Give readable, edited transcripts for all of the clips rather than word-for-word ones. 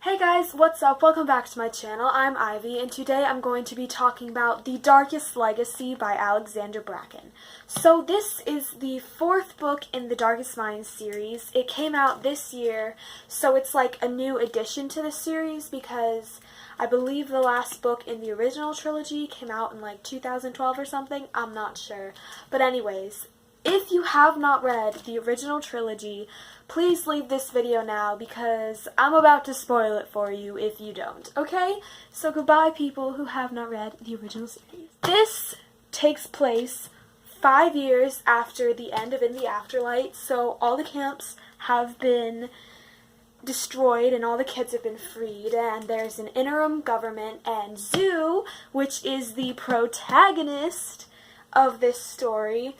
Hey guys, what's up? Welcome back to my channel. I'm Ivy, and today I'm going to be talking about The Darkest Legacy by Alexandra Bracken. So this is the fourth book in the Darkest Minds series. It came out this year, so it's like a new addition to the series because I believe the last book in the original trilogy came out in like 2012 or something. I'm not sure. But anyways, if you have not read the original trilogy, please leave this video now because I'm about to spoil it for you if you don't, okay? So goodbye people who have not read the original series. This takes place 5 years after the end of In the Afterlight, so all the camps have been destroyed and all the kids have been freed, and there's an interim government, and Zoo, which is the protagonist of this story,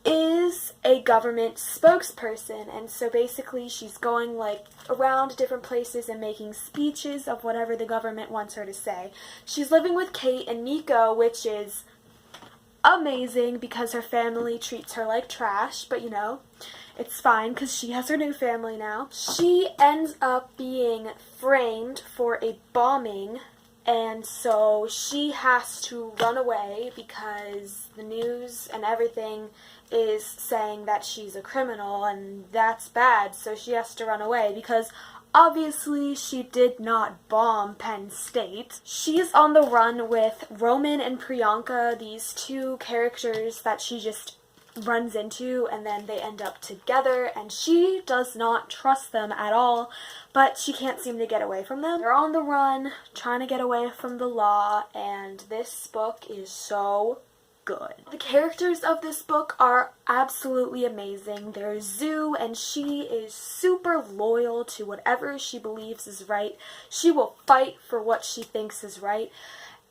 is a government spokesperson, and so basically she's going like around different places and making speeches of whatever the government wants her to say. She's living with Kate and Nico, which is amazing because her family treats her like trash, but you know, it's fine because she has her new family now. She ends up being framed for a bombing, and so she has to run away because the news and everything is saying that she's a criminal, and that's bad, so she has to run away because obviously she did not bomb Penn State. She's on the run with Roman and Priyanka, these two characters that she just runs into, and then they end up together, and she does not trust them at all, but she can't seem to get away from them. They're on the run, trying to get away from the law, and this book is so good. The characters of this book are absolutely amazing. There's Zoo, and she is super loyal to whatever she believes is right. She will fight for what she thinks is right,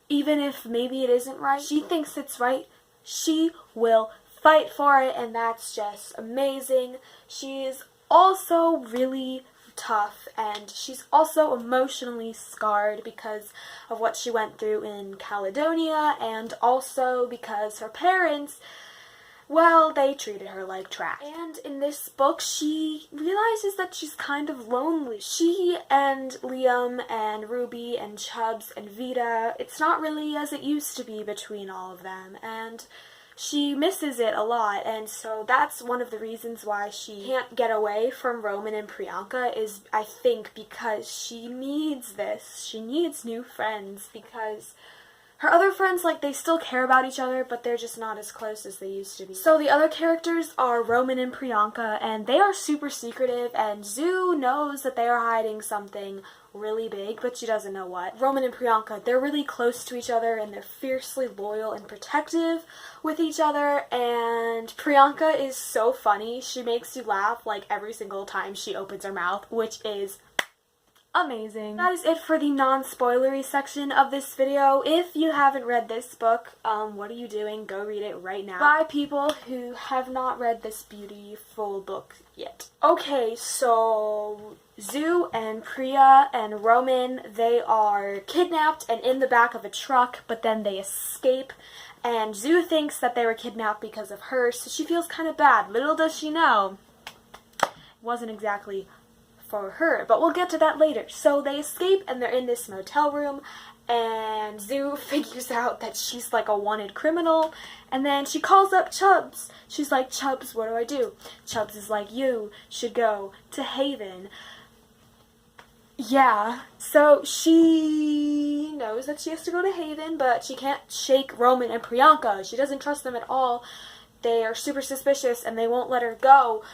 even if maybe it isn't right. She thinks it's right, she will fight for it, and that's just amazing. She's also really tough, and she's also emotionally scarred because of what she went through in Caledonia, and also because her parents, well, they treated her like trash. And in this book, she realizes that she's kind of lonely. She and Liam and Ruby and Chubbs and Vita, it's not really as it used to be between all of them, and she misses it a lot, and so that's one of the reasons why she can't get away from Roman and Priyanka is, I think, because she needs this. She needs new friends because her other friends, like, they still care about each other, but they're just not as close as they used to be. So the other characters are Roman and Priyanka, and they are super secretive, and Zoo knows that they are hiding something really big, but she doesn't know what. Roman and Priyanka, they're really close to each other, and they're fiercely loyal and protective with each other, and Priyanka is so funny. She makes you laugh like every single time she opens her mouth, which is amazing. That is it for the non-spoilery section of this video. If you haven't read this book, what are you doing? Go read it right now. By people who have not read this beautiful book yet. Okay, so Zoo and Priya and Roman, they are kidnapped and in the back of a truck, but then they escape, and Zoo thinks that they were kidnapped because of her, so she feels kind of bad. Little does she know, it wasn't exactly for her, but we'll get to that later. So they escape and they're in this motel room, and Zoo figures out that she's like a wanted criminal, and then she calls up Chubbs. She's like, Chubbs, what do I do? Chubbs is like, you should go to Haven. Yeah, so she knows that she has to go to Haven, but she can't shake Roman and Priyanka. She doesn't trust them at all. They are super suspicious and they won't let her go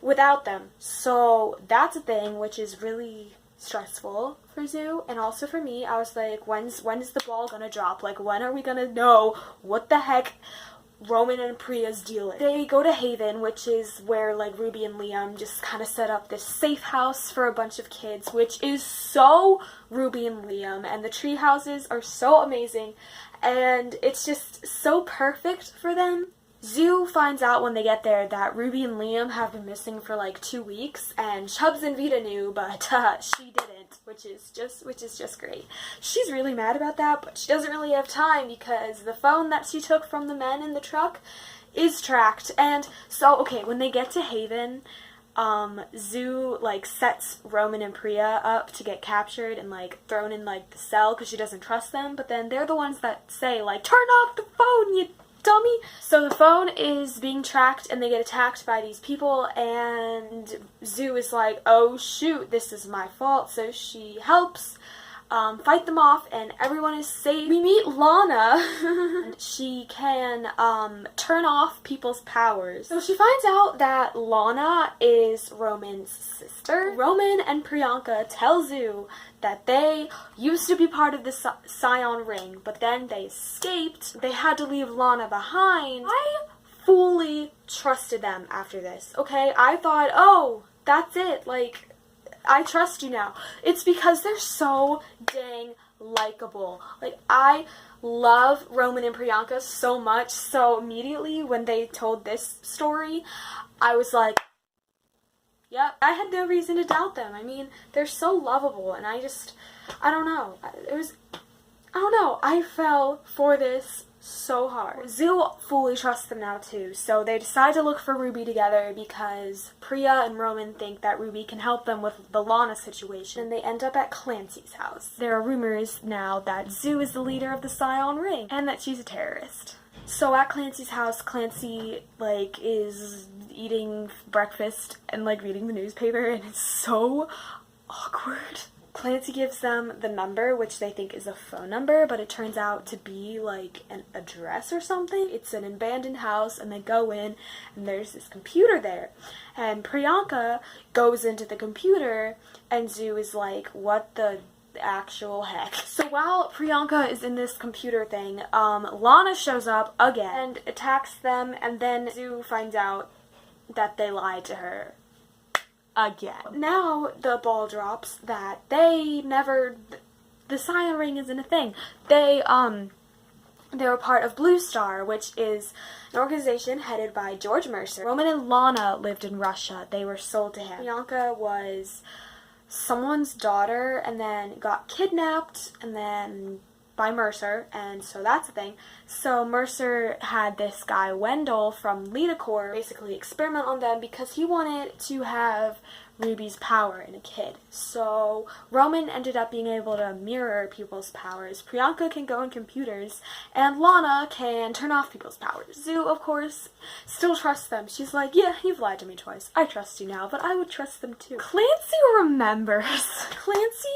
without them. So that's a thing which is really stressful for Zoo, and also for me. I was like, when is the ball gonna drop? Like, when are we gonna know what the heck Roman and Priya's deal is? They go to Haven, which is where like Ruby and Liam just kind of set up this safe house for a bunch of kids, which is so Ruby and Liam, and the tree houses are so amazing, and it's just so perfect for them. Zoo finds out when they get there that Ruby and Liam have been missing for like 2 weeks, and Chubbs and Vita knew, but she didn't, which is just great. She's really mad about that, but she doesn't really have time because the phone that she took from the men in the truck is tracked. And so, okay, when they get to Haven, Zoo, like, sets Roman and Priya up to get captured and, like, thrown in, like, the cell because she doesn't trust them, but then they're the ones that say, like, turn off the phone, you dummy! So the phone is being tracked and they get attacked by these people, and Zoo is like, oh shoot, this is my fault, so she helps fight them off, and everyone is safe. We meet Lana. She can turn off people's powers. So she finds out that Lana is Roman's sister. Roman and Priyanka tell Zoo that they used to be part of the Scion Ring, but then they escaped. They had to leave Lana behind. I fully trusted them after this, okay? I thought, oh, that's it, like, I trust you now. It's because they're so dang likable. Like, I love Roman and Priyanka so much, so immediately when they told this story, I was like, yep, I had no reason to doubt them. I mean, they're so lovable, and I don't know. I fell for this so hard. Zoo fully trusts them now too, so they decide to look for Ruby together because Priya and Roman think that Ruby can help them with the Lana situation, and they end up at Clancy's house. There are rumors now that Zoo is the leader of the Scion Ring, and that she's a terrorist. So at Clancy's house, Clancy, like, is eating breakfast and, like, reading the newspaper, and it's so awkward. Clancy gives them the number, which they think is a phone number, but it turns out to be, like, an address or something. It's an abandoned house, and they go in, and there's this computer there. And Priyanka goes into the computer, and Zoo is like, what the actual heck? So while Priyanka is in this computer thing, Lana shows up again and attacks them, and then Zoo finds out that they lied to her again. Now the ball drops that the Scion Ring isn't a thing. They were part of Blue Star, which is an organization headed by George Mercer. Roman and Lana lived in Russia. They were sold to him. Priyanka was someone's daughter and then got kidnapped and then by Mercer, and so that's a thing. So Mercer had this guy Wendell from Lidacor basically experiment on them because he wanted to have Ruby's power in a kid. So Roman ended up being able to mirror people's powers. Priyanka can go in computers, and Lana can turn off people's powers. Zoo, of course, still trusts them. She's like, yeah, you've lied to me twice. I trust you now, but I would trust them too. Clancy remembers. Clancy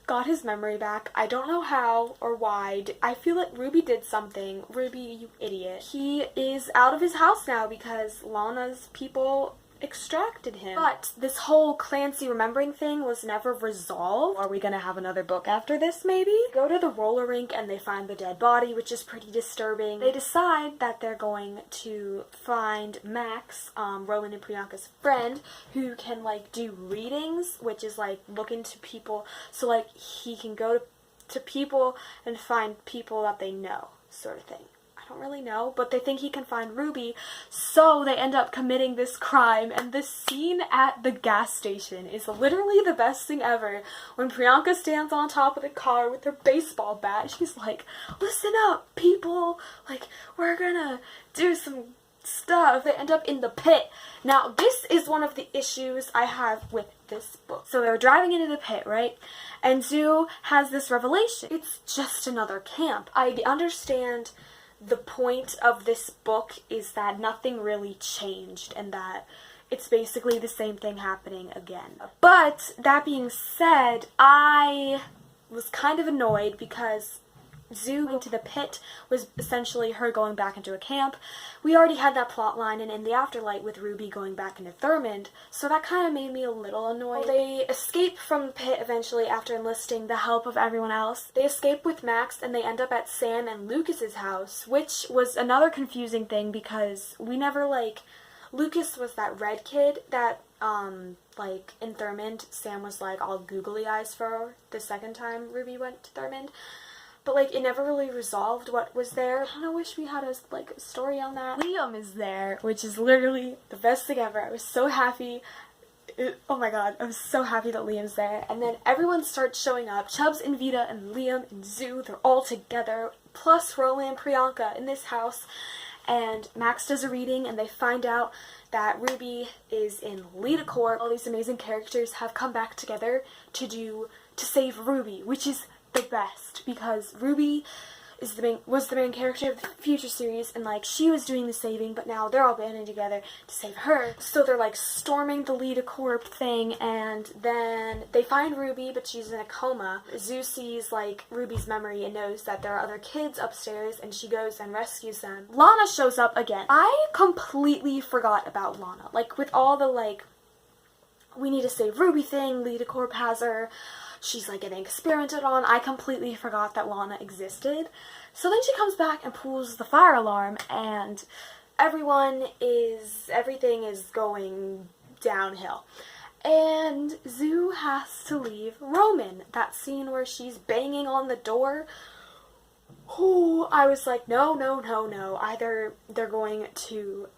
got his memory back. I don't know how or why. I feel like Ruby did something. Ruby, you idiot. He is out of his house now because Lana's people extracted him. But this whole Clancy remembering thing was never resolved. Are we gonna have another book after this, maybe? Go to the roller rink and they find the dead body, which is pretty disturbing. They decide that they're going to find Max, Roman and Priyanka's friend, who can, like, do readings, which is, like, look into people, so, like, he can go to people and find people that they know, sort of thing. I don't really know, but they think he can find Ruby, so they end up committing this crime, and this scene at the gas station is literally the best thing ever. When Priyanka stands on top of the car with her baseball bat, she's like, listen up, people, like, we're gonna do some stuff. They end up in the pit. Now, this is one of the issues I have with this book. So they're driving into the pit, right? And Zoo has this revelation. It's just another camp. I understand the point of this book is that nothing really changed and that it's basically the same thing happening again. But that being said, I was kind of annoyed because Zoo going to the pit was essentially her going back into a camp. We already had that plot line in the Afterlight with Ruby going back into Thurmond, so that kind of made me a little annoyed. They escape from the pit eventually after enlisting the help of everyone else. They escape with Max and they end up at Sam and Lucas's house, which was another confusing thing because we never, like, Lucas was that red kid that, like, in Thurmond, Sam was, like, all googly eyes for the second time Ruby went to Thurmond. But, like, it never really resolved what was there. I kind of wish we had a, like, a story on that. Liam is there, which is literally the best thing ever. I was so happy. Oh my god, I was so happy that Liam's there. And then everyone starts showing up. Chubbs and Vita and Liam and Zoo, they're all together. Plus Roman and Priyanka in this house. and Max does a reading, and they find out that Ruby is in LeaderCorp. All these amazing characters have come back together to save Ruby, which is the best, because Ruby was the main character of the future series, and like she was doing the saving, but now they're all banding together to save her. So they're like storming the LeaderCorp thing, and then they find Ruby, but she's in a coma. Zeus sees like Ruby's memory and knows that there are other kids upstairs, and she goes and rescues them. Lana shows up again. I completely forgot about Lana. Like with all the like, we need to save Ruby thing, LeaderCorp has her, she's like getting experimented on. I completely forgot that Lana existed. So then she comes back and pulls the fire alarm, and everything is going downhill. And Zoo has to leave Roman. That scene where she's banging on the door. Oh, I was like, no. Either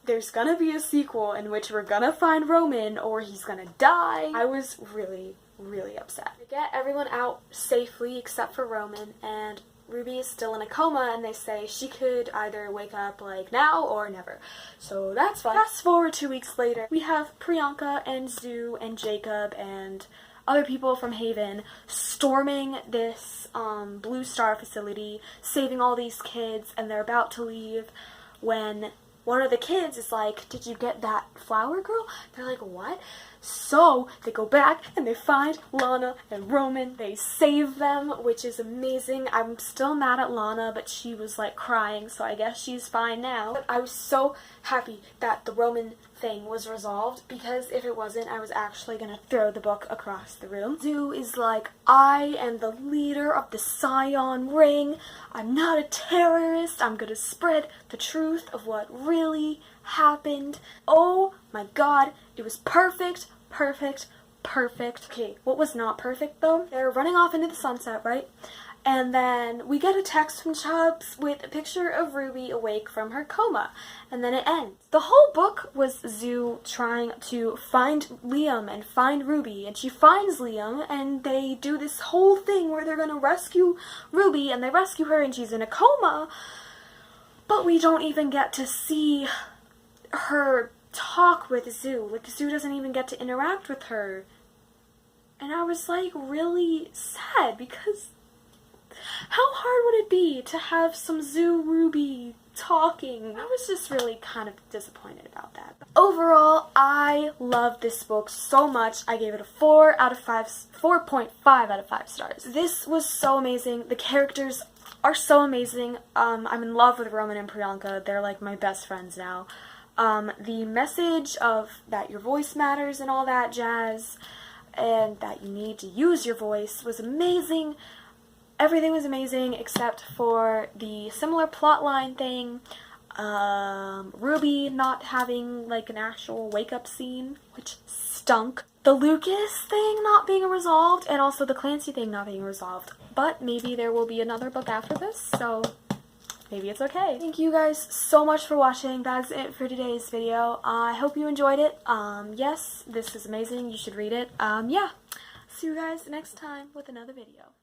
there's gonna be a sequel in which we're gonna find Roman, or he's gonna die. I was really upset. They get everyone out safely except for Roman, and Ruby is still in a coma, and they say she could either wake up like now or never. So that's fine. Fast forward 2 weeks later, we have Priyanka and Zoo and Jacob and other people from Haven storming this Blue Star facility, saving all these kids, and they're about to leave when one of the kids is like, "Did you get that flower, girl?" They're like, "What?" So they go back and they find Lana and Roman. They save them, which is amazing. I'm still mad at Lana, but she was like crying, so I guess she's fine now. But I was so happy that the Roman thing was resolved, because if it wasn't, I was actually gonna throw the book across the room. Zoo is like, "I am the leader of the Scion Ring. I'm not a terrorist. I'm gonna spread the truth of what really happened." Oh my god, it was perfect. Okay, what was not perfect though? They're running off into the sunset, right? And then we get a text from Chubbs with a picture of Ruby awake from her coma. And then it ends. The whole book was Zoo trying to find Liam and find Ruby. And she finds Liam, and they do this whole thing where they're going to rescue Ruby, and they rescue her, and she's in a coma. But we don't even get to see her talk with Zoo. Like, Zoo doesn't even get to interact with her. And I was like really sad, because how hard would it be to have some Zoo Ruby talking? I was just really kind of disappointed about that. But overall, I love this book so much. I gave it a 4.5 out of 5 stars. This was so amazing. The characters are so amazing. I'm in love with Roman and Priyanka. They're like my best friends now. The message of that your voice matters and all that jazz, and that you need to use your voice, was amazing. Everything was amazing except for the similar plotline thing, Ruby not having like an actual wake-up scene, which stunk. The Lucas thing not being resolved, and also the Clancy thing not being resolved. But maybe there will be another book after this, so maybe it's okay. Thank you guys so much for watching. That's it for today's video. I hope you enjoyed it. Yes, this is amazing. You should read it. Yeah. See you guys next time with another video.